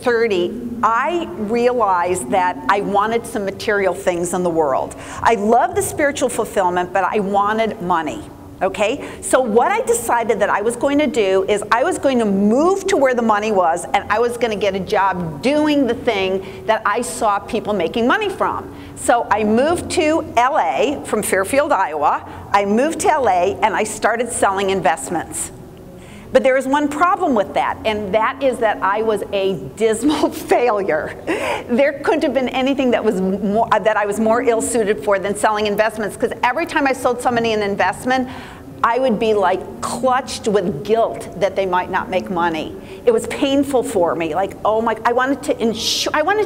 30, I realized that I wanted some material things in the world. I love the spiritual fulfillment, but I wanted money. Okay, so what I decided that I was going to do is I was going to move to where the money was, and I was going to get a job doing the thing that I saw people making money from. So I moved to LA from Fairfield, Iowa. I moved to LA and I started selling investments. But there is one problem with that, and that is that I was a dismal failure. There couldn't have been anything that was that I was more ill-suited for than selling investments, because every time I sold somebody an investment, I would be like clutched with guilt that they might not make money. It was painful for me. Like, oh my, I wanted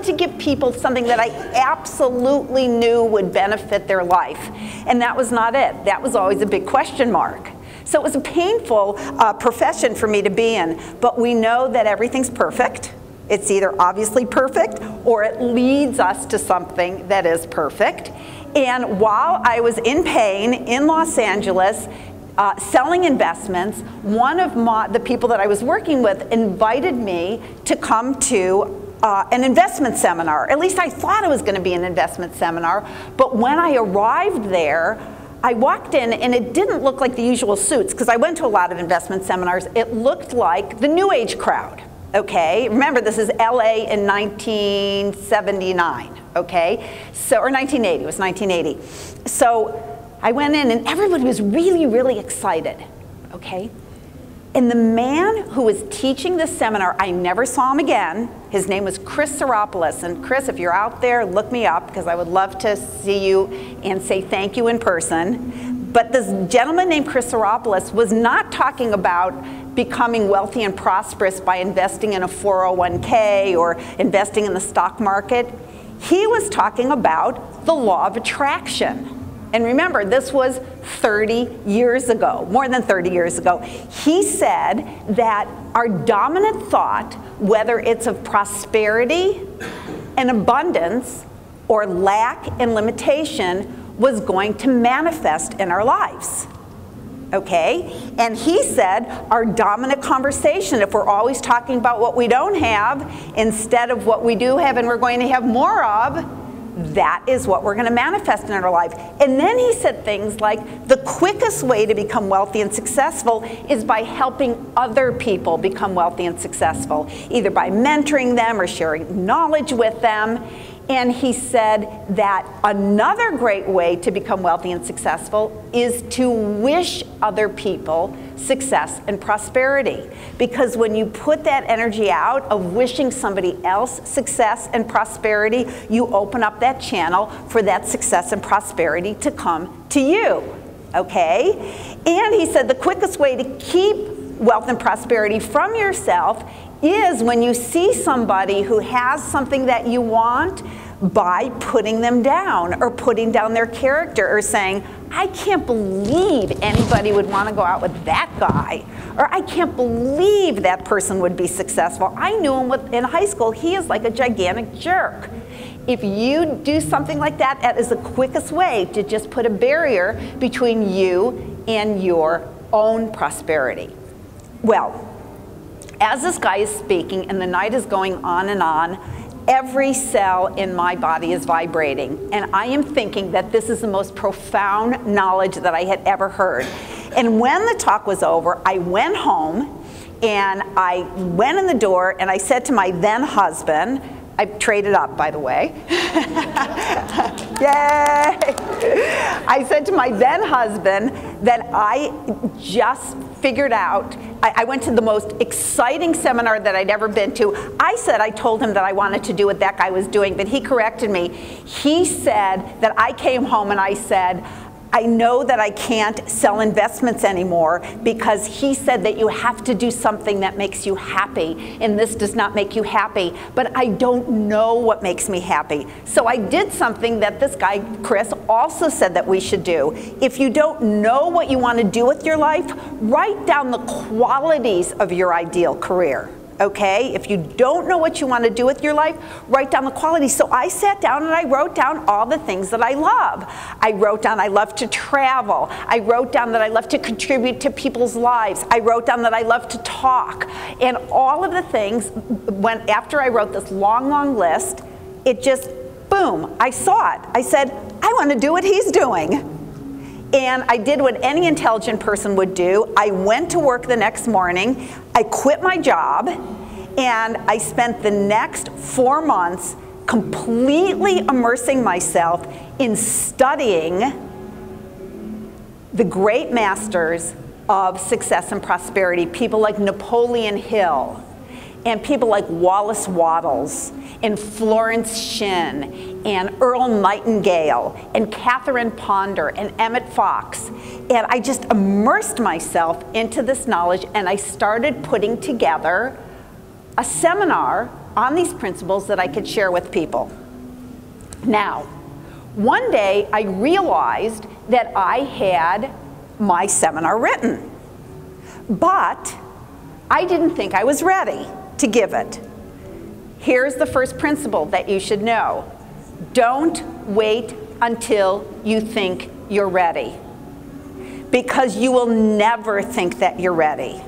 to give people something that I absolutely knew would benefit their life. And that was not it. That was always a big question mark. So it was a painful profession for me to be in, but we know that everything's perfect. It's either obviously perfect or it leads us to something that is perfect. And while I was in pain in Los Angeles, selling investments, one of the people that I was working with invited me to come to an investment seminar. At least I thought it was going to be an investment seminar, but when I arrived there, I walked in and it didn't look like the usual suits, because I went to a lot of investment seminars. It looked like the New Age crowd, okay? Remember, this is LA in 1979, okay? So, or 1980, it was 1980. So I went in and everybody was really, really excited, okay? And the man who was teaching this seminar, I never saw him again. His name was Chris Saropoulos. And Chris, if you're out there, look me up, because I would love to see you and say thank you in person. But this gentleman named Chris Saropoulos was not talking about becoming wealthy and prosperous by investing in a 401k or investing in the stock market. He was talking about the law of attraction. And remember, this was 30 years ago, more than 30 years ago. He said that our dominant thought, whether it's of prosperity and abundance or lack and limitation, was going to manifest in our lives. Okay? And he said our dominant conversation, if we're always talking about what we don't have instead of what we do have and we're going to have more of, that is what we're going to manifest in our life. And then he said things like, the quickest way to become wealthy and successful is by helping other people become wealthy and successful, either by mentoring them or sharing knowledge with them. And he said that another great way to become wealthy and successful is to wish other people success and prosperity. Because when you put that energy out of wishing somebody else success and prosperity, you open up that channel for that success and prosperity to come to you. Okay? And he said the quickest way to keep wealth and prosperity from yourself is when you see somebody who has something that you want, by putting them down or putting down their character or saying, I can't believe anybody would want to go out with that guy, or I can't believe that person would be successful. I knew him in high school. He is like a gigantic jerk. If you do something like that, that is the quickest way to just put a barrier between you and your own prosperity. Well, as this guy is speaking and the night is going on and on, every cell in my body is vibrating. And I am thinking that this is the most profound knowledge that I had ever heard. And when the talk was over, I went home and I went in the door and I said to my then husband, I've traded up, by the way. Yay! I said to my then husband that I just figured out, I went to the most exciting seminar that I'd ever been to. I told him that I wanted to do what that guy was doing, but he corrected me. He said that I came home and I said, I know that I can't sell investments anymore because he said that you have to do something that makes you happy, and this does not make you happy, but I don't know what makes me happy. So I did something that this guy, Chris, also said that we should do. If you don't know what you want to do with your life, write down the qualities of your ideal career. okay? If you don't know what you want to do with your life, write down the qualities. So I sat down and I wrote down all the things that I love. I wrote down I love to travel. I wrote down that I love to contribute to people's lives. I wrote down that I love to talk. And all of the things, after I wrote this long, long list, it just, boom, I saw it. I said, I want to do what he's doing. And I did what any intelligent person would do. I went to work the next morning, I quit my job, and I spent the next 4 months completely immersing myself in studying the great masters of success and prosperity, people like Napoleon Hill, and people like Wallace Wattles, and Florence Shinn, and Earl Nightingale, and Catherine Ponder, and Emmett Fox. And I just immersed myself into this knowledge, and I started putting together a seminar on these principles that I could share with people. Now, one day I realized that I had my seminar written, but I didn't think I was ready to give it. Here's the first principle that you should know. Don't wait until you think you're ready, because you will never think that you're ready.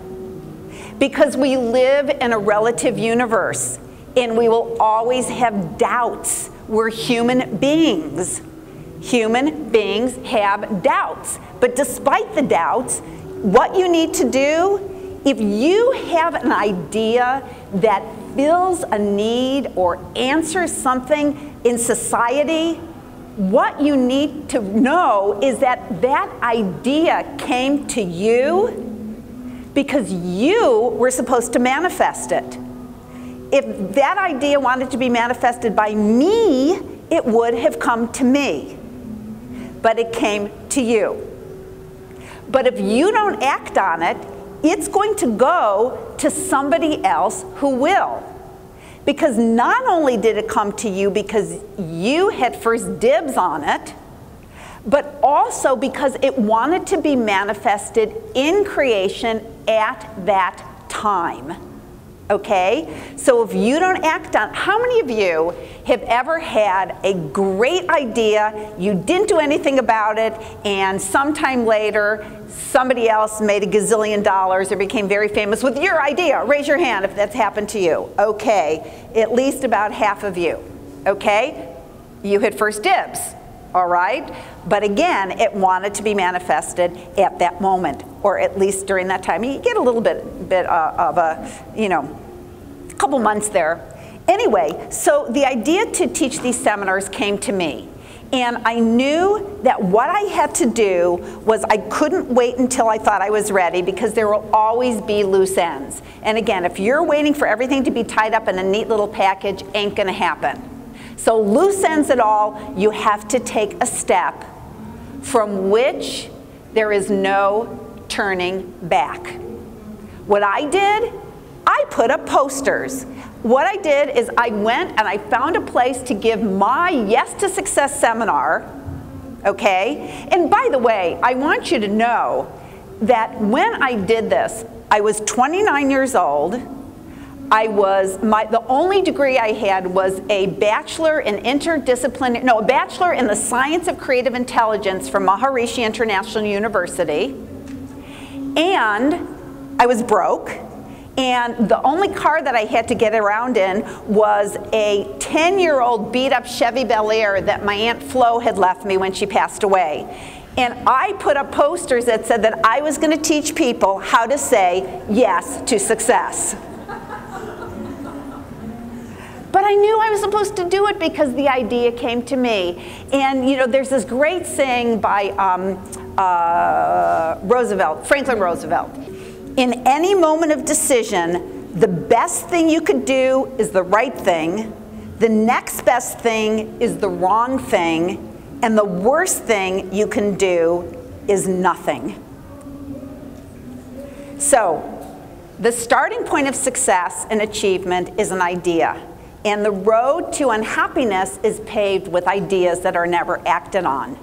Because we live in a relative universe, and we will always have doubts. We're human beings. Human beings have doubts. But despite the doubts, what you need to do, if you have an idea that fills a need or answers something in society, what you need to know is that that idea came to you because you were supposed to manifest it. If that idea wanted to be manifested by me, it would have come to me. But it came to you. But if you don't act on it, it's going to go to somebody else who will. Because not only did it come to you because you had first dibs on it, but also because it wanted to be manifested in creation at that time. Okay? So if you don't act on, how many of you have ever had a great idea, you didn't do anything about it, and sometime later somebody else made $1 gazillion or became very famous with your idea? Raise your hand if that's happened to you. Okay, at least about half of you. Okay? You had first dibs. All right? But again, it wanted to be manifested at that moment, or at least during that time. You get a little bit of a, couple months there. Anyway, so the idea to teach these seminars came to me. And I knew that what I had to do was I couldn't wait until I thought I was ready, because there will always be loose ends. And again, if you're waiting for everything to be tied up in a neat little package, ain't gonna happen. So loose ends at all, you have to take a step from which there is no turning back. What I did, I put up posters. What I did is I went and I found a place to give my Yes to Success seminar, okay? And by the way, I want you to know that when I did this, I was 29 years old. The only degree I had was a bachelor in a bachelor in the science of creative intelligence from Maharishi International University. And I was broke. And the only car that I had to get around in was a 10-year-old beat-up Chevy Bel Air that my Aunt Flo had left me when she passed away. And I put up posters that said that I was going to teach people how to say yes to success. But I knew I was supposed to do it because the idea came to me. And there's this great saying by Franklin Roosevelt. In any moment of decision, the best thing you could do is the right thing, the next best thing is the wrong thing, and the worst thing you can do is nothing. So, the starting point of success and achievement is an idea. And the road to unhappiness is paved with ideas that are never acted on.